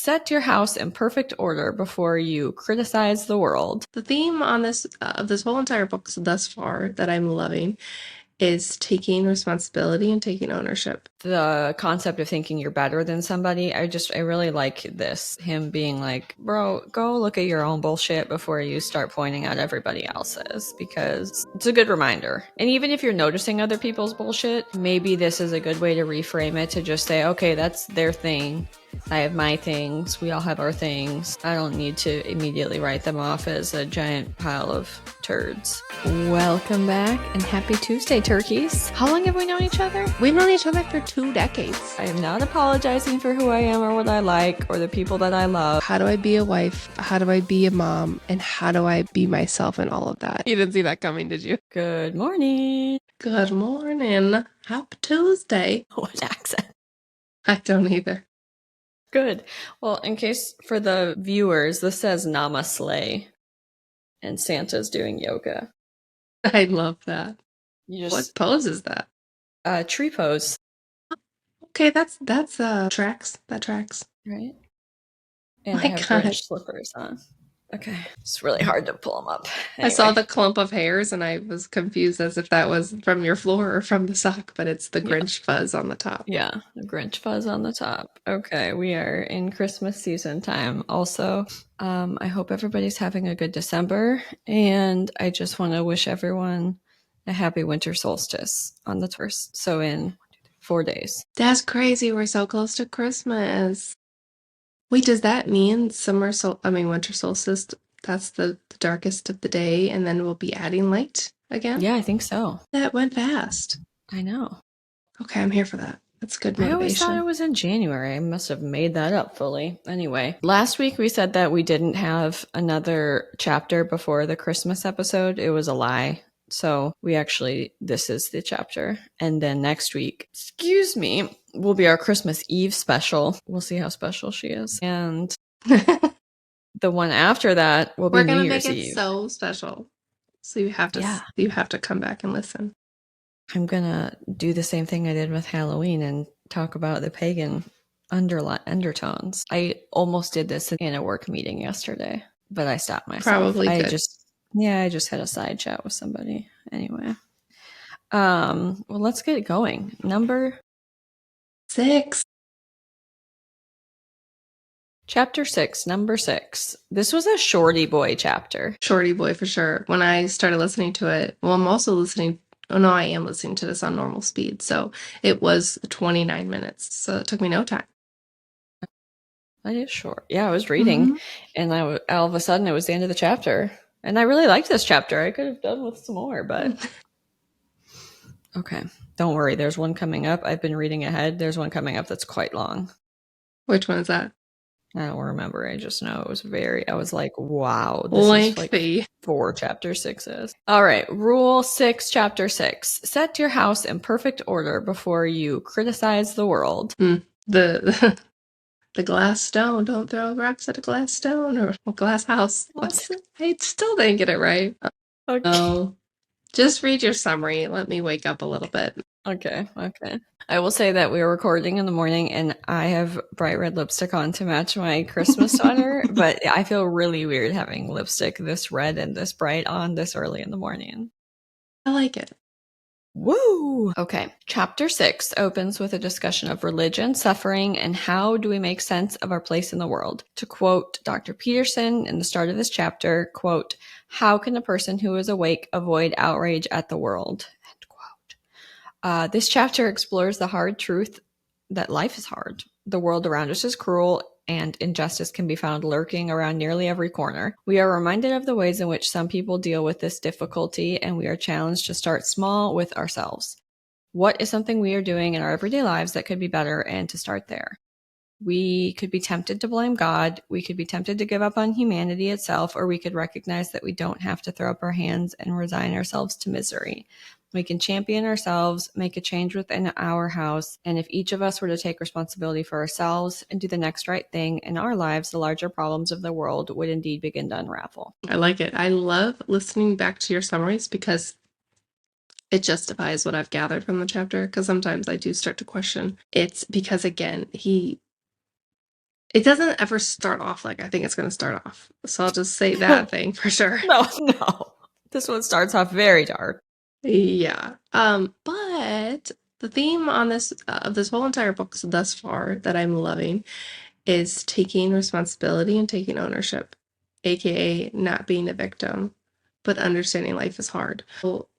Set your house in perfect order before you criticize the world. The theme on this of this whole entire book thus far that I'm loving is taking responsibility and taking ownership. The concept of thinking you're better than somebody, I really like this. Him being like, bro, go look at your own bullshit before you start pointing out everybody else's, because it's a good reminder. And even if you're noticing other people's bullshit, maybe this is a good way to reframe it, to just say, okay, that's their thing. I have my things. We all have our things. I don't need to immediately write them off as a giant pile of turds. Welcome back and happy Tuesday, turkeys. How long have we known each other? We've known each other for 2 decades. I am not apologizing for who I am or what I like or the people that I love. How do I be a wife? How do I be a mom? And how do I be myself and all of that? You didn't see that coming, did you? Good morning. Good morning. Happy Tuesday. What accent? I don't either. Good. Well, in case for the viewers, this says Namaste, and Santa's doing yoga. I love that. You What pose is that? Tree pose. Okay, that's tracks. That tracks. Right. And My I have God. Grinch slippers on. Okay. It's really hard to pull them up. I saw the clump of hairs and I was confused as if that was from your floor or from the sock, but it's the Grinch fuzz on the top. Yeah, the Grinch fuzz on the top. Okay, we are in Christmas season time also. I hope everybody's having a good December, and I just want to wish everyone a happy winter solstice on the 1st. So in 4 days. That's crazy. We're so close to Christmas. Wait, does that mean winter solstice, that's the darkest of the day, and then we'll be adding light again? Yeah, I think so. That went fast. I know. Okay, I'm here for that. That's good motivation. I always thought it was in January. I must have made that up fully. Anyway, last week we said that we didn't have another chapter before the Christmas episode. It was a lie. So this is the chapter. And then next week, will be our Christmas Eve special. We'll see how special she is. And the one after that will be New Year's Eve. We're going to make it so special. So you have to come back and listen. I'm going to do the same thing I did with Halloween and talk about the pagan undertones. I almost did this in a work meeting yesterday, but I stopped myself. Probably good. I just had a side chat with somebody. Anyway. Well, let's get it going. Number 6. Chapter 6, number 6. This was a shorty boy chapter. Shorty boy for sure. When I started listening to it, well, I am listening to this on normal speed. So it was 29 minutes. So it took me no time. That is short. Yeah, I was reading and all of a sudden it was the end of the chapter. And I really liked this chapter. I could have done with some more, but okay. Don't worry. There's one coming up. I've been reading ahead. There's one coming up that's quite long. Which one is that? I don't remember. I just know it was I was like, wow. This lengthy. Is like 4 chapter 6s. All right. Rule 6, chapter 6. Set your house in perfect order before you criticize the world. The glass stone. Don't throw rocks at a glass stone or a glass house. I still didn't get it right. Okay. No. Just read your summary. Let me wake up a little bit. Okay. I will say that we were recording in the morning and I have bright red lipstick on to match my Christmas sweater, but I feel really weird having lipstick this red and this bright on this early in the morning. I like it. Woo! Okay. Chapter 6 opens with a discussion of religion, suffering, and how do we make sense of our place in the world. To quote Dr. Peterson in the start of this chapter, quote, "How can a person who is awake avoid outrage at the world?" End quote. This chapter explores the hard truth that life is hard. The world around us is cruel, and injustice can be found lurking around nearly every corner. We are reminded of the ways in which some people deal with this difficulty, and we are challenged to start small with ourselves. What is something we are doing in our everyday lives that could be better, and to start there? We could be tempted to blame God, we could be tempted to give up on humanity itself, or we could recognize that we don't have to throw up our hands and resign ourselves to misery. We can champion ourselves, make a change within our house, and if each of us were to take responsibility for ourselves and do the next right thing in our lives, the larger problems of the world would indeed begin to unravel. I like it. I love listening back to your summaries because it justifies what I've gathered from the chapter, because sometimes I do start to question. It's because, again, It doesn't ever start off like I think it's going to start off. So I'll just say that thing for sure. No. This one starts off very dark. Yeah. But the theme on this of this whole entire book thus far that I'm loving is taking responsibility and taking ownership, aka not being a victim, but understanding life is hard. So,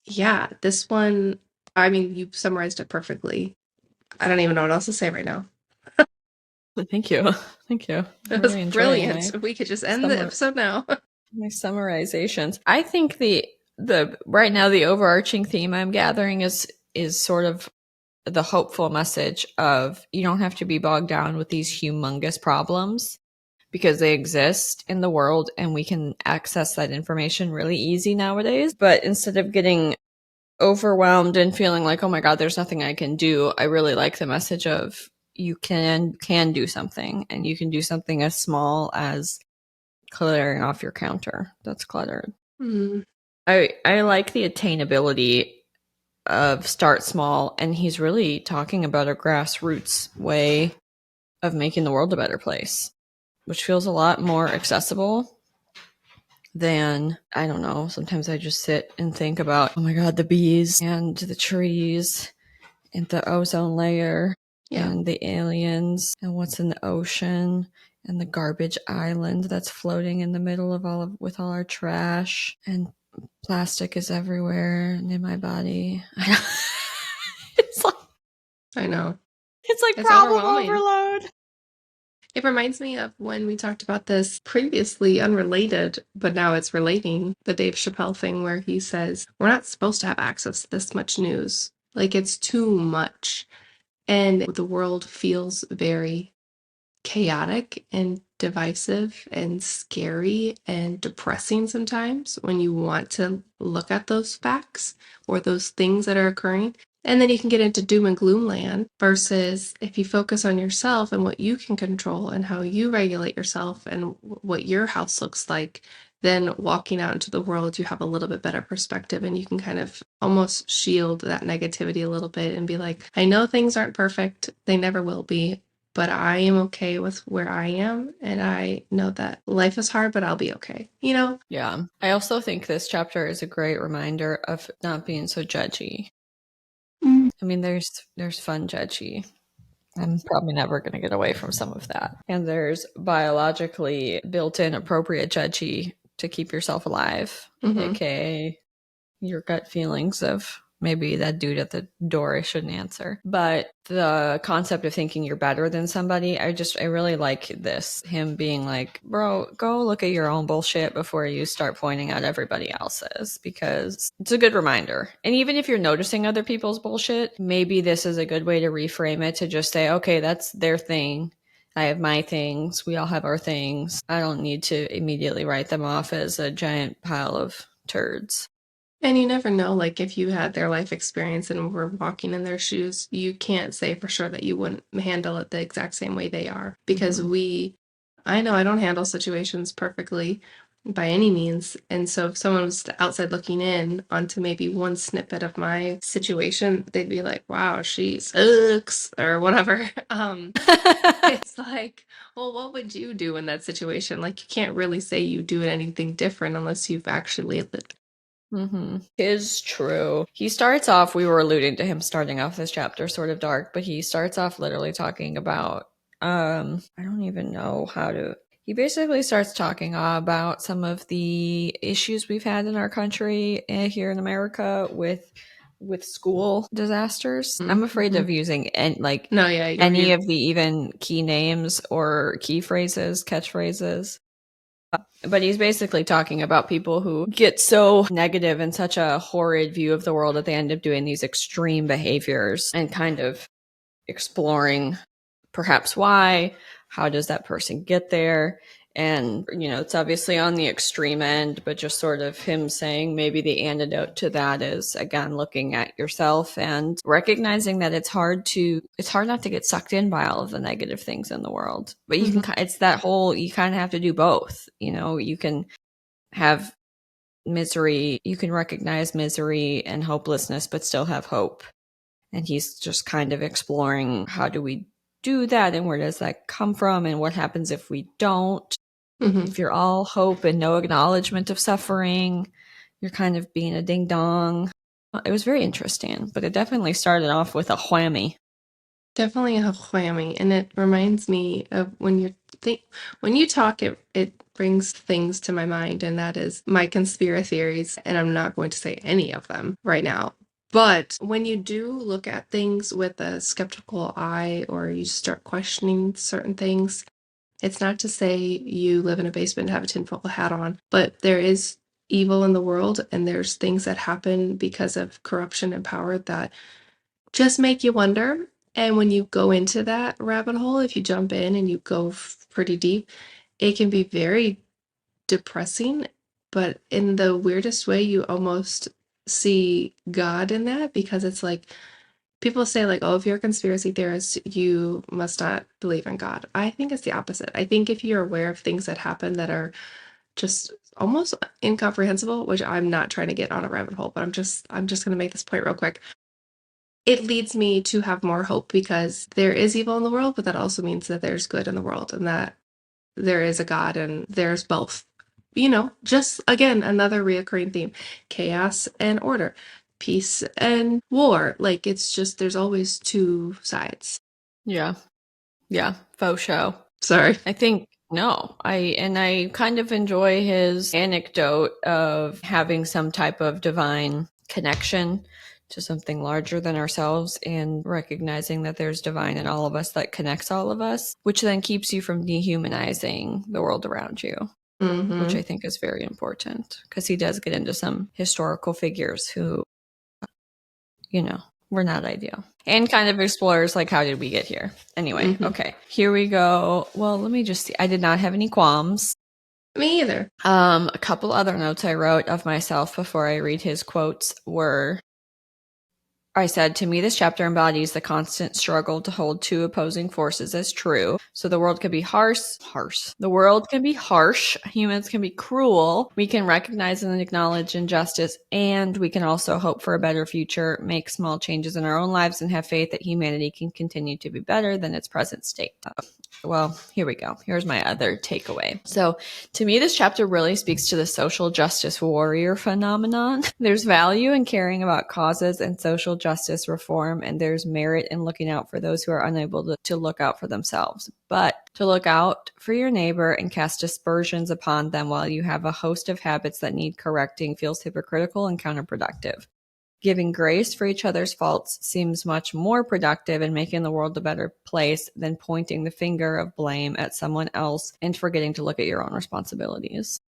yeah, this one, I mean, you summarized it perfectly. I don't even know what else to say right now. Thank you. Thank you. I'm It was really enjoying brilliant. We could just end the episode now. my summarizations. I think the right now the overarching theme I'm gathering is sort of the hopeful message of you don't have to be bogged down with these humongous problems because they exist in the world and we can access that information really easy nowadays. But instead of getting overwhelmed and feeling like, oh my God, there's nothing I can do, I really like the message of you can do something, and you can do something as small as clearing off your counter that's cluttered. Mm. I like the attainability of start small, and he's really talking about a grassroots way of making the world a better place, which feels a lot more accessible than, I don't know, sometimes I just sit and think about, oh my God, the bees and the trees and the ozone layer and the aliens and what's in the ocean and the garbage island that's floating in the middle of with all our trash, and plastic is everywhere and in my body. It's like, I know. it's like It's problem overwhelming. overload. It reminds me of when we talked about this previously unrelated, but now it's relating, the Dave Chappelle thing where he says, we're not supposed to have access to this much news. Like, it's too much. And the world feels very chaotic and divisive and scary and depressing sometimes when you want to look at those facts or those things that are occurring. And then you can get into doom and gloom land versus if you focus on yourself and what you can control and how you regulate yourself and what your house looks like, then walking out into the world, you have a little bit better perspective and you can kind of almost shield that negativity a little bit and be like, I know things aren't perfect. They never will be, but I am okay with where I am. And I know that life is hard, but I'll be okay, you know? Yeah. I also think this chapter is a great reminder of not being so judgy. I mean, there's fun judgy. I'm probably never going to get away from some of that. And there's biologically built-in appropriate judgy to keep yourself alive, aka your gut feelings of maybe that dude at the door I shouldn't answer. But the concept of thinking you're better than somebody, I really like this. Him being like, bro, go look at your own bullshit before you start pointing out everybody else's, because it's a good reminder. And even if you're noticing other people's bullshit, maybe this is a good way to reframe it to just say, okay, that's their thing. I have my things. We all have our things. I don't need to immediately write them off as a giant pile of turds. And you never know, like if you had their life experience and were walking in their shoes, you can't say for sure that you wouldn't handle it the exact same way they are. Because I know I don't handle situations perfectly by any means. And so if someone was outside looking in onto maybe one snippet of my situation, they'd be like, wow, she sucks or whatever. It's like, well, what would you do in that situation? Like, you can't really say you do anything different unless you've actually lived. Is true. He starts off, we were alluding to him starting off this chapter sort of dark, but he starts off literally talking about, I don't even know how to, he basically starts talking about some of the issues we've had in our country here in America with school disasters. I'm afraid of using any of the even key names or key phrases, catchphrases. But he's basically talking about people who get so negative and such a horrid view of the world that they end up doing these extreme behaviors, and kind of exploring perhaps why, how does that person get there? And, it's obviously on the extreme end, but just sort of him saying maybe the antidote to that is, again, looking at yourself and recognizing that it's hard not to get sucked in by all of the negative things in the world. But it's that whole, you kind of have to do both. You can have misery, you can recognize misery and hopelessness, but still have hope. And he's just kind of exploring, how do we do that, and where does that come from, and what happens if we don't? If you're all hope and no acknowledgement of suffering, you're kind of being a ding dong. It was very interesting, but it definitely started off with a whammy. Definitely a whammy, and it reminds me of when you talk, it brings things to my mind, and that is my conspiracy theories, and I'm not going to say any of them right now. But when you do look at things with a skeptical eye, or you start questioning certain things, it's not to say you live in a basement and have a tinfoil hat on, but there is evil in the world, and there's things that happen because of corruption and power that just make you wonder. And when you go into that rabbit hole, if you jump in and you go pretty deep, it can be very depressing. But in the weirdest way, you almost see God in that, because it's like people say, like, oh, if you're a conspiracy theorist, you must not believe in God. I think it's the opposite. I think if you're aware of things that happen that are just almost incomprehensible, which I'm not trying to get on a rabbit hole, but I'm just going to make this point real quick. It leads me to have more hope, because there is evil in the world, but that also means that there's good in the world, and that there is a God, and there's both. Just again, another reoccurring theme: chaos and order, peace and war. Like, it's just, there's always two sides. Yeah. Yeah. Faux show. Sorry. I think no. I kind of enjoy his anecdote of having some type of divine connection to something larger than ourselves, and recognizing that there's divine in all of us that connects all of us, which then keeps you from dehumanizing the world around you, which I think is very important, because he does get into some historical figures who, were not ideal, and kind of explores, like, how did we get here? Anyway, okay, here we go. Well, let me just see. I did not have any qualms. Me either. A couple other notes I wrote of myself before I read his quotes were, I said, to me, this chapter embodies the constant struggle to hold two opposing forces as true. So the world can be harsh. The world can be harsh. Humans can be cruel. We can recognize and acknowledge injustice, and we can also hope for a better future, make small changes in our own lives, and have faith that humanity can continue to be better than its present state. Well, here we go. Here's my other takeaway. So to me, this chapter really speaks to the social justice warrior phenomenon. There's value in caring about causes and social justice reform, and there's merit in looking out for those who are unable to look out for themselves. But to look out for your neighbor and cast aspersions upon them while you have a host of habits that need correcting feels hypocritical and counterproductive. Giving grace for each other's faults seems much more productive in making the world a better place than pointing the finger of blame at someone else and forgetting to look at your own responsibilities.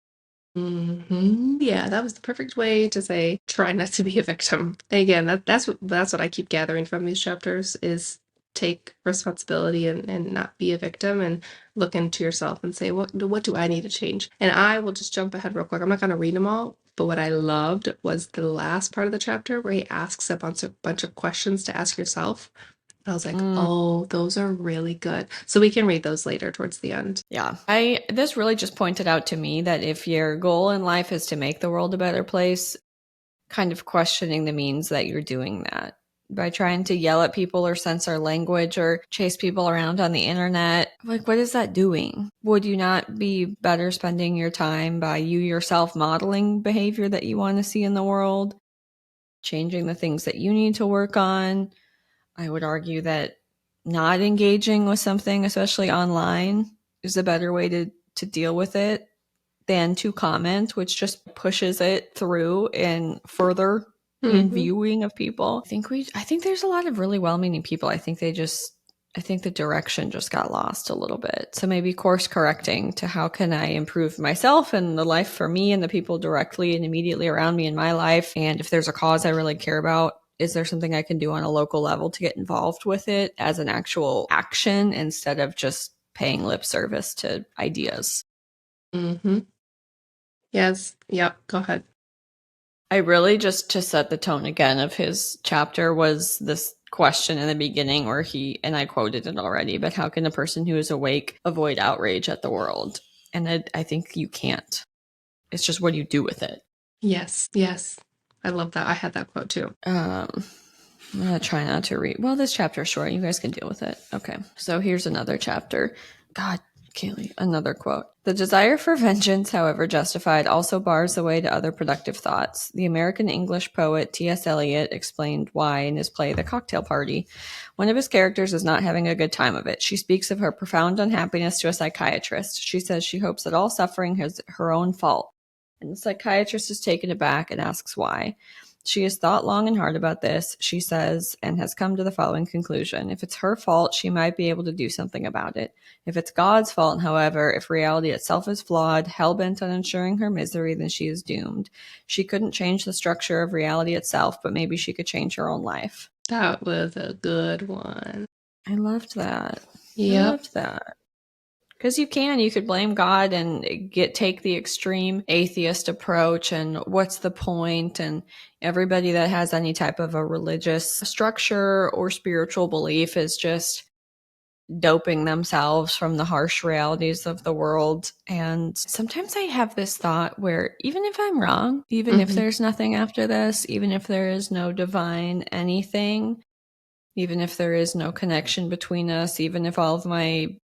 Yeah, that was the perfect way to say, try not to be a victim. Again, that's what I keep gathering from these chapters, is take responsibility and not be a victim, and look into yourself and say, what do I need to change? And I will just jump ahead real quick. I'm not going to read them all, but what I loved was the last part of the chapter where he asks a bunch of questions to ask yourself. I was like, oh, those are really good. So we can read those later towards the end. Yeah. This really just pointed out to me that if your goal in life is to make the world a better place, kind of questioning the means that you're doing that. By trying to yell at people or censor language or chase people around on the internet, like, what is that doing? Would you not be better spending your time by you yourself modeling behavior that you want to see in the world, changing the things that you need to work on? I would argue that not engaging with something, especially online, is a better way to deal with it than to comment, which just pushes it through and further in viewing of people. I think there's a lot of really well-meaning people. I think the direction just got lost a little bit. So maybe course correcting to how can I improve myself and the life for me and the people directly and immediately around me in my life. And if there's a cause I really care about, is there something I can do on a local level to get involved with it as an actual action instead of just paying lip service to ideas? Yes. Yep. Go ahead. I really, just to set the tone again of his chapter, was this question in the beginning where and I quoted it already, but how can a person who is awake avoid outrage at the world? And I think you can't. It's just what you do with it. Yes. Yes. I love that. I had that quote too. I'm going to try not to read. Well, this chapter is short. You guys can deal with it. Okay. So here's another chapter. God, Kaylee, another quote. The desire for vengeance, however justified, also bars the way to other productive thoughts. The American English poet T.S. Eliot explained why in his play The Cocktail Party. One of his characters is not having a good time of it. She speaks of her profound unhappiness to a psychiatrist. She says she hopes that all suffering is her own fault. And the psychiatrist is taken aback and asks why. She has thought long and hard about this, she says, and has come to the following conclusion. If it's her fault, she might be able to do something about it. If it's God's fault, however, if reality itself is flawed, hell-bent on ensuring her misery, then she is doomed. She couldn't change the structure of reality itself, but maybe she could change her own life. That was a good one. I loved that. Yep. I loved that. Because you could blame God and take the extreme atheist approach and what's the point? And everybody that has any type of a religious structure or spiritual belief is just doping themselves from the harsh realities of the world. And sometimes I have this thought where even if I'm wrong, even if there's nothing after this, even if there is no divine anything, even if there is no connection between us, even if all of my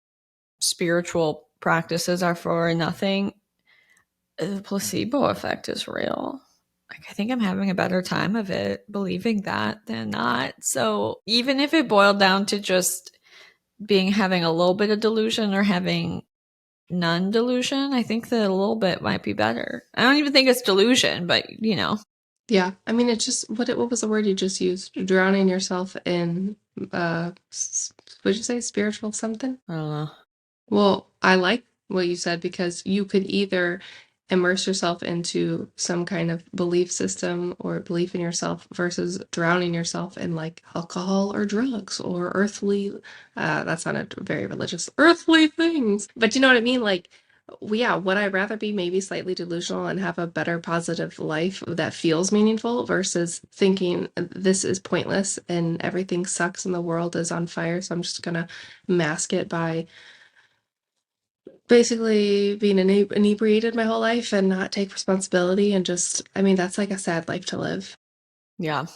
spiritual practices are for nothing, the placebo effect is real. Like, I think I'm having a better time of it believing that than not. So even if it boiled down to just having a little bit of delusion or having none delusion, I think that a little bit might be better. I don't even think it's delusion, but Yeah, I mean, it's just what was the word you just used? Drowning yourself in what'd you say, spiritual something? I don't know. Well, I like what you said because you could either immerse yourself into some kind of belief system or belief in yourself versus drowning yourself in like alcohol or drugs or earthly, that sounded very religious, earthly things. But you know what I mean? Like, yeah, would I rather be maybe slightly delusional and have a better positive life that feels meaningful versus thinking this is pointless and everything sucks and the world is on fire, so I'm just gonna mask it by basically being inebriated my whole life and not take responsibility and just, I mean, that's like a sad life to live. Yeah.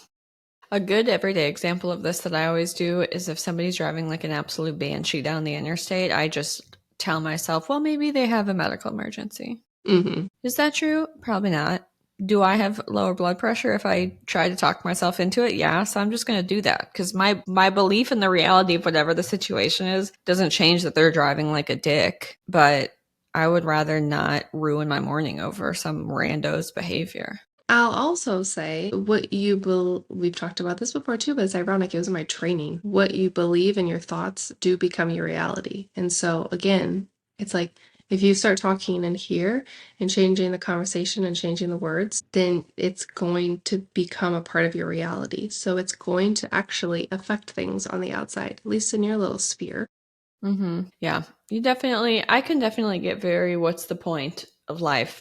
A good everyday example of this that I always do is if somebody's driving like an absolute banshee down the interstate, I just tell myself, well, maybe they have a medical emergency. Is that true? Probably not. Do I have lower blood pressure if I try to talk myself into it? Yeah, so I'm just going to do that because my belief in the reality of whatever the situation is doesn't change that they're driving like a dick, but I would rather not ruin my morning over some rando's behavior. I'll also say we've talked about this before too, but it's ironic. It was in my training. What you believe and your thoughts do become your reality. And so again, it's like if you start talking in here and changing the conversation and changing the words, then it's going to become a part of your reality. So it's going to actually affect things on the outside, at least in your little sphere. Yeah, I can definitely get very, what's the point of life?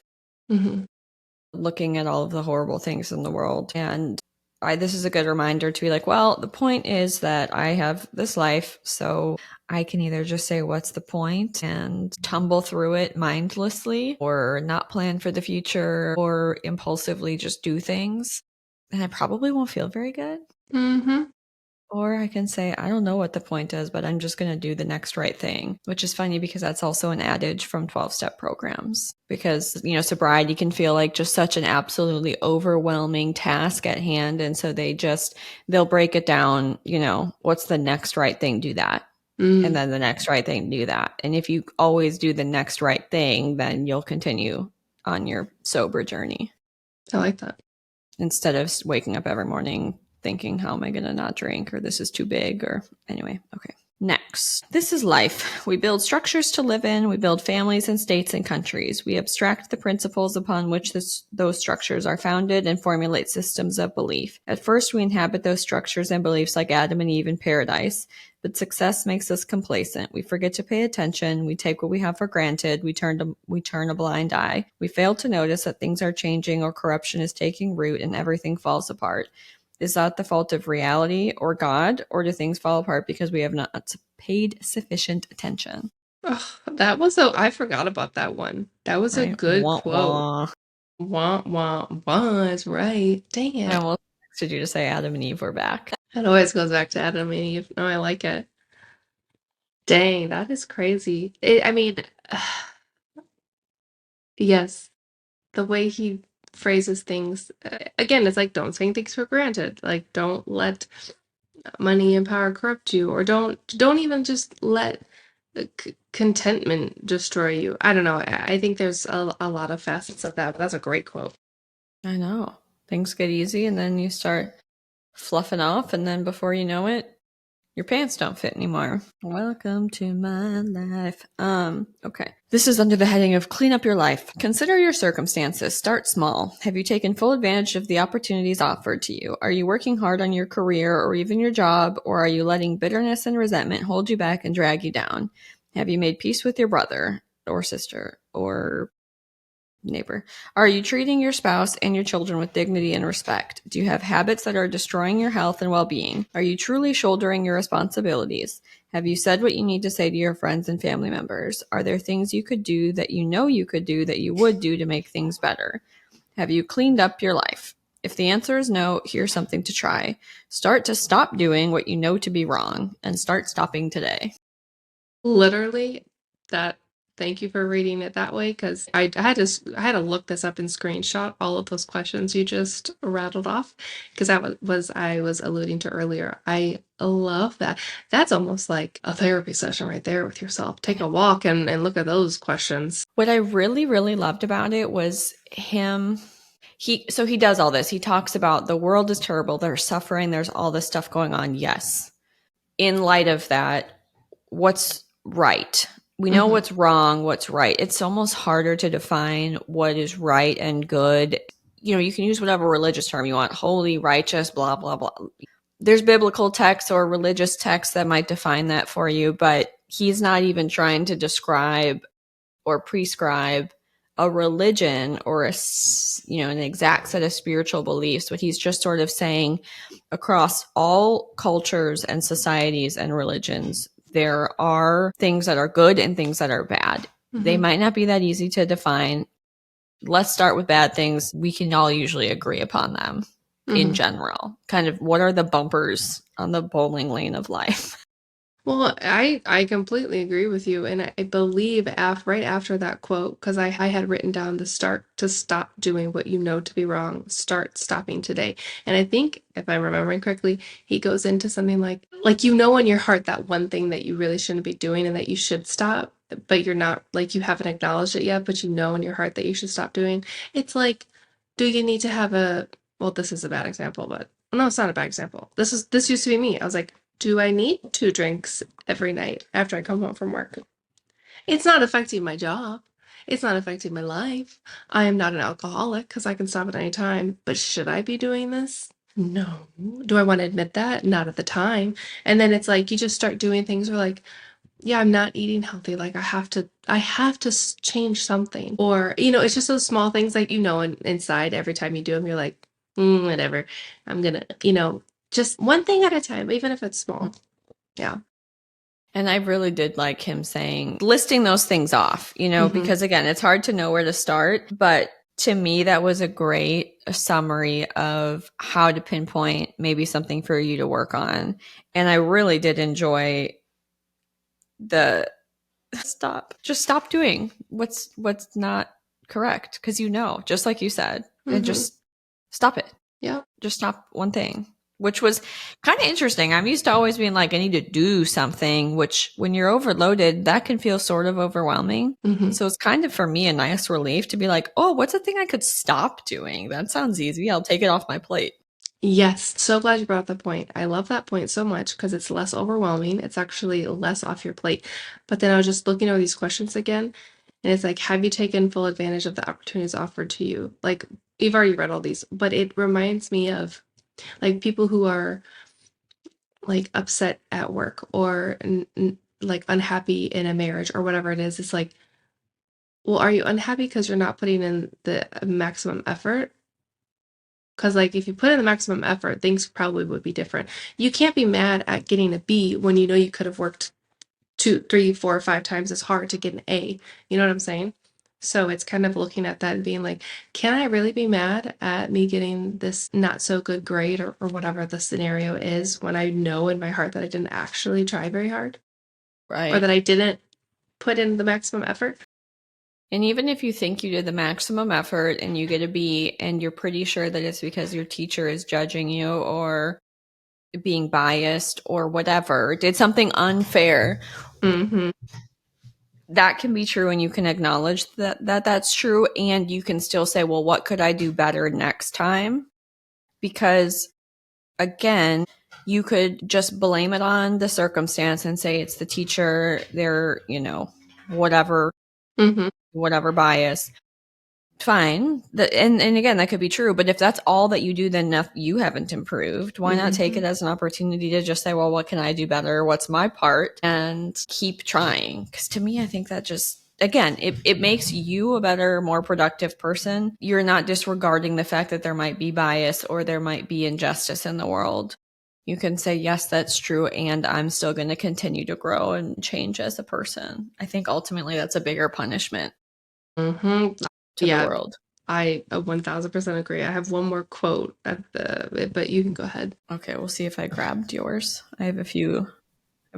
Looking at all of the horrible things in the world. And this is a good reminder to be like, well, the point is that I have this life, so I can either just say, what's the point, and tumble through it mindlessly, or not plan for the future, or impulsively just do things. And I probably won't feel very good. Or I can say, I don't know what the point is, but I'm just going to do the next right thing, which is funny because that's also an adage from 12-step programs. Because, sobriety can feel like just such an absolutely overwhelming task at hand. And so they'll break it down, what's the next right thing? Do that. And then the next right thing, do that. And if you always do the next right thing, then you'll continue on your sober journey. I like that. Instead of waking up every morning thinking, how am I going to not drink, or this is too big, or anyway. Okay. Next, this is life. We build structures to live in. We build families and states and countries. We abstract the principles upon which those structures are founded and formulate systems of belief. At first, we inhabit those structures and beliefs like Adam and Eve in paradise, but success makes us complacent. We forget to pay attention. We take what we have for granted. We turn a blind eye. We fail to notice that things are changing or corruption is taking root and everything falls apart. Is that the fault of reality or God, or do things fall apart because we have not paid sufficient attention? Oh, I forgot about that one. That was a good quote. Wah, wah, wah, is right. Dang I it. almost texted you to say Adam and Eve were back. It always goes back to Adam and Eve. No, I like it. Dang, that is crazy. I mean, yes, the way he phrases things, again, it's like don't take things for granted. Like don't let money and power corrupt you, or don't even just let contentment destroy you. I don't know. I think there's a lot of facets of that, but that's a great quote. I know. Things get easy and then you start fluffing off, and then before you know it, your pants don't fit anymore. Welcome to my life. Okay. This is under the heading of clean up your life. Consider your circumstances. Start small. Have you taken full advantage of the opportunities offered to you? Are you working hard on your career or even your job, or are you letting bitterness and resentment hold you back and drag you down? Have you made peace with your brother or sister or neighbor? Are you treating your spouse and your children with dignity and respect? Do you have habits that are destroying your health and well-being? Are you truly shouldering your responsibilities? Have you said what you need to say to your friends and family members? Are there things you could do that you know you could do that you would do to make things better? Have you cleaned up your life? If the answer is no, here's something to try. Start to stop doing what you know to be wrong and start stopping today. Literally, that. Thank you for reading it that way, because I had to look this up and screenshot all of those questions you just rattled off, because that was I was alluding to earlier. I love that. That's almost like a therapy session right there with yourself. Take a walk and look at those questions. What I really, really loved about it was him. He does all this. He talks about the world is terrible. There's suffering. There's all this stuff going on. Yes. In light of that, what's right? We know Mm-hmm. what's wrong, what's right. It's almost harder to define what is right and good. You know, you can use whatever religious term you want, holy, righteous, blah, blah, blah. There's biblical texts or religious texts that might define that for you, but he's not even trying to describe or prescribe a religion or an exact set of spiritual beliefs, but he's just sort of saying across all cultures and societies and religions there are things that are good and things that are bad. Mm-hmm. They might not be that easy to define. Let's start with bad things. We can all usually agree upon them in general. Kind of what are the bumpers on the bowling lane of life? Well, I completely agree with you, and I believe right after that quote, because I had written down the start to stop doing what you know to be wrong, start stopping today. And I think if I'm remembering correctly, he goes into something like you know in your heart that one thing that you really shouldn't be doing and that you should stop, but you're not, like, you haven't acknowledged it yet, but you know in your heart that you should stop doing. It's like, do you need to have well, this is a bad example, but no, it's not a bad example. This used to be me. I was like, do I need 2 drinks every night after I come home from work? It's not affecting my job. It's not affecting my life. I am not an alcoholic because I can stop at any time. But should I be doing this? No. Do I want to admit that? Not at the time. And then it's like you just start doing things where, like, yeah, I'm not eating healthy. Like I have to change something. Or, it's just those small things, like, inside every time you do them, you're like, whatever. I'm gonna, just one thing at a time, even if it's small. Yeah. And I really did like him saying, listing those things off, because again, it's hard to know where to start. But to me, that was a great summary of how to pinpoint maybe something for you to work on. And I really did enjoy the just stop doing what's not correct. Cause just like you said, and just stop it. Yeah. Just stop one thing, which was kind of interesting. I'm used to always being like, I need to do something, which when you're overloaded, that can feel sort of overwhelming. So it's kind of for me a nice relief to be like, oh, what's a thing I could stop doing? That sounds easy. I'll take it off my plate. Yes, so glad you brought up that point. I love that point so much because it's less overwhelming. It's actually less off your plate. But then I was just looking over these questions again, and it's like, have you taken full advantage of the opportunities offered to you? Like, you've already read all these, but it reminds me of, like, people who are, like, upset at work or like unhappy in a marriage or whatever it is. It's like, well, are you unhappy because you're not putting in the maximum effort? Because, like, if you put in the maximum effort, things probably would be different. You can't be mad at getting a B when you know you could have worked 2, 3, 4, 5 times as hard to get an A. You know what I'm saying? So it's kind of looking at that and being like, can I really be mad at me getting this not so good grade or whatever the scenario is when I know in my heart that I didn't actually try very hard or that Right. I didn't put in the maximum effort? And even if you think you did the maximum effort and you get a B and you're pretty sure that it's because your teacher is judging you or being biased or whatever, did something unfair, Mm-hmm. that can be true and you can acknowledge that's true and you can still say, well, what could I do better next time? Because again, you could just blame it on the circumstance and say it's the teacher, they're, whatever, Mm-hmm. whatever bias. Fine. And again, that could be true. But if that's all that you do, then you haven't improved. Why not take it Mm-hmm. as an opportunity to just say, well, what can I do better? What's my part? And keep trying. Because to me, I think that just, again, it makes you a better, more productive person. You're not disregarding the fact that there might be bias or there might be injustice in the world. You can say, yes, that's true. And I'm still going to continue to grow and change as a person. I think ultimately that's a bigger punishment Mm-hmm. to the Yeah, world. I 1000% agree. I have one more quote at but you can go ahead. Okay, we'll see if I grabbed yours. I have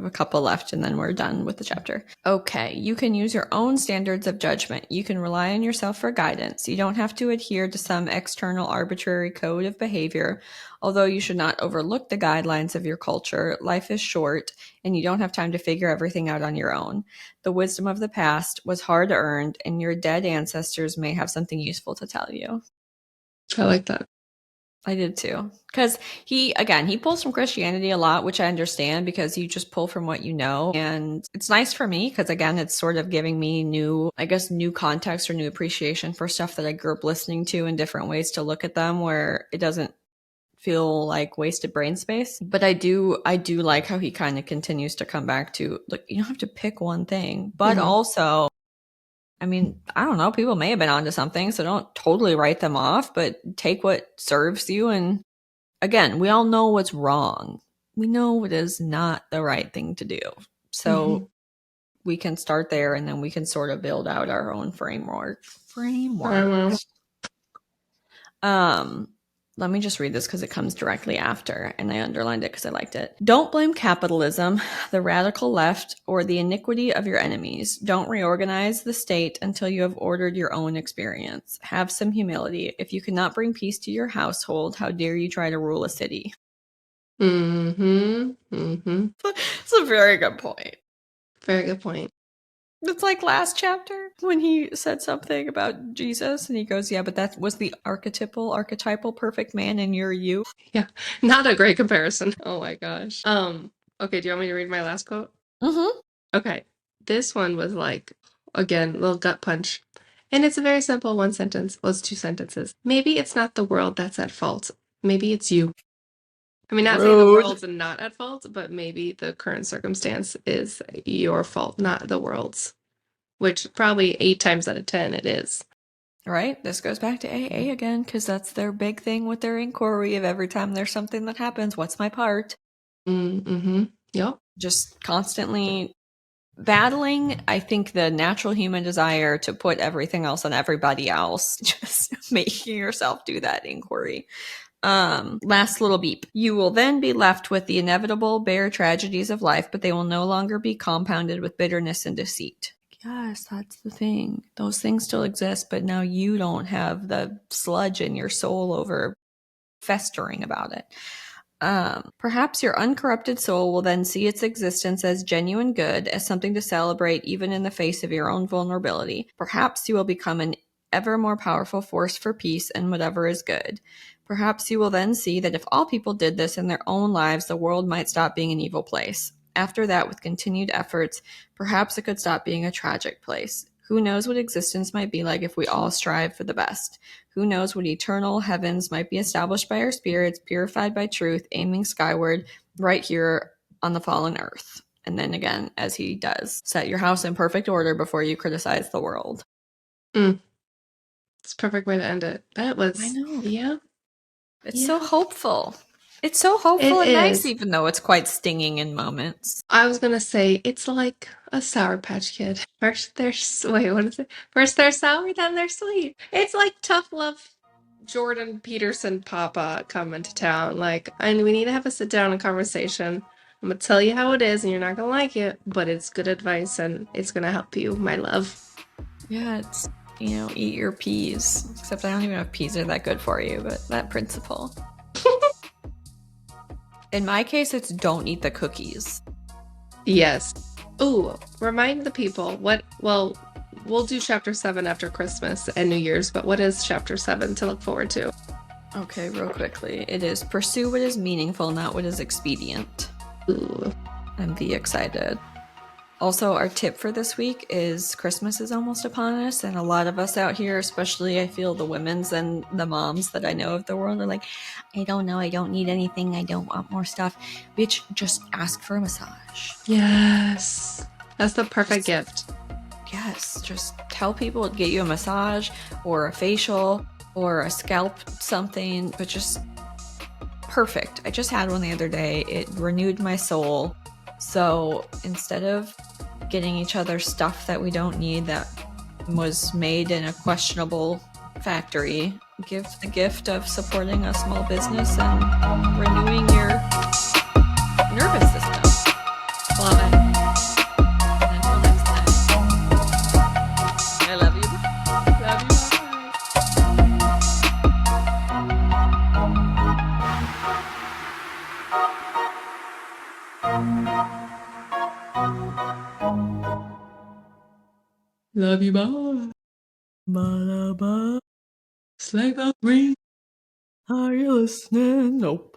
a couple left and then we're done with the chapter. Okay, you can use your own standards of judgment. You can rely on yourself for guidance. You don't have to adhere to some external arbitrary code of behavior, although you should not overlook the guidelines of your culture. Life is short and you don't have time to figure everything out on your own. The wisdom of the past was hard earned and your dead ancestors may have something useful to tell you. I like that. I did too. Because he pulls from Christianity a lot, which I understand because you just pull from what you know. And it's nice for me because, again, it's sort of giving me new context or new appreciation for stuff that I grew up listening to and different ways to look at them where it doesn't feel like wasted brain space. But I do like how he kind of continues to come back to, look, you don't have to pick one thing, but Mm-hmm. also, I mean, I don't know, people may have been onto something, so don't totally write them off, but take what serves you. And again, we all know what's wrong. We know it is not the right thing to do. Mm-hmm. So we can start there and then we can sort of build out our own framework. Um, Let me just read this because it comes directly after, and I underlined it because I liked it. Don't blame capitalism, the radical left, or the iniquity of your enemies. Don't reorganize the state until you have ordered your own experience. Have some humility. If you cannot bring peace to your household, how dare you try to rule a city? Mm-hmm. Mm-hmm. It's a very good point. Very good point. It's like last chapter when he said something about Jesus and he goes, yeah, but that was the archetypal perfect man and you're you. Yeah. Not a great comparison. Oh my gosh. Okay, do you want me to read my last quote? Mm-hmm. Okay. This one was like, again, a little gut punch. And it's a very simple one sentence. Well, it's two sentences. Maybe it's not the world that's at fault. Maybe it's you. I mean, not saying the Rude. world's not at fault, but maybe the current circumstance is your fault, not the world's. Which probably 8 times out of 10 it is. Right? This goes back to AA again because that's their big thing with their inquiry of every time there's something that happens, what's my part? Mm-hmm. Yep. Just constantly battling, I think, the natural human desire to put everything else on everybody else, just making yourself do that inquiry. Last little beep. You will then be left with the inevitable bare tragedies of life, but they will no longer be compounded with bitterness and deceit. Yes, that's the thing. Those things still exist, but now you don't have the sludge in your soul over festering about it. Perhaps your uncorrupted soul will then see its existence as genuine good, as something to celebrate even in the face of your own vulnerability. Perhaps you will become an ever more powerful force for peace and whatever is good. Perhaps you will then see that if all people did this in their own lives, the world might stop being an evil place. After that, with continued efforts, perhaps it could stop being a tragic place. Who knows what existence might be like if we all strive for the best? Who knows what eternal heavens might be established by our spirits, purified by truth, aiming skyward, right here on the fallen earth. And then again, as he does, set your house in perfect order before you criticize the world. Mm. It's a perfect way to end it. That I was, know. yeah. It's so Yeah. hopeful. It's so hopeful It and nice, is. even though it's quite stinging in moments. I was gonna say it's like a Sour Patch Kid. First they're wait, what is it? First they're sour, then they're sweet. It's like tough love Jordan Peterson Papa coming to town. Like, and we need to have a sit down and conversation. I'm gonna tell you how it is, and you're not gonna like it, but it's good advice and it's gonna help you, my love. Yeah, it's, eat your peas. Except I don't even know if peas are that good for you, but that principle. In my case, it's don't eat the cookies. Yes. Ooh, remind the people well, we'll do chapter 7 after Christmas and New Year's, but what is chapter 7 to look forward to? Okay, real quickly. It is pursue what is meaningful, not what is expedient. Ooh. And be excited. Also, our tip for this week is Christmas is almost upon us, and a lot of us out here, especially I feel the women's and the moms that I know of the world, are like, I don't know, I don't need anything, I don't want more stuff. Bitch, just ask for a massage. Yes. That's the perfect gift. Yes, just tell people to get you a massage or a facial or a scalp something, but just perfect. I just had one the other day. It renewed my soul. So instead of getting each other stuff that we don't need that was made in a questionable factory, give the gift of supporting a small business and renewing your nervous system. Love it. And until next time, I love you. Love you. Bye. Love you, bye. Ba-da-ba. Sleigh bells ring. Are you listening? Nope.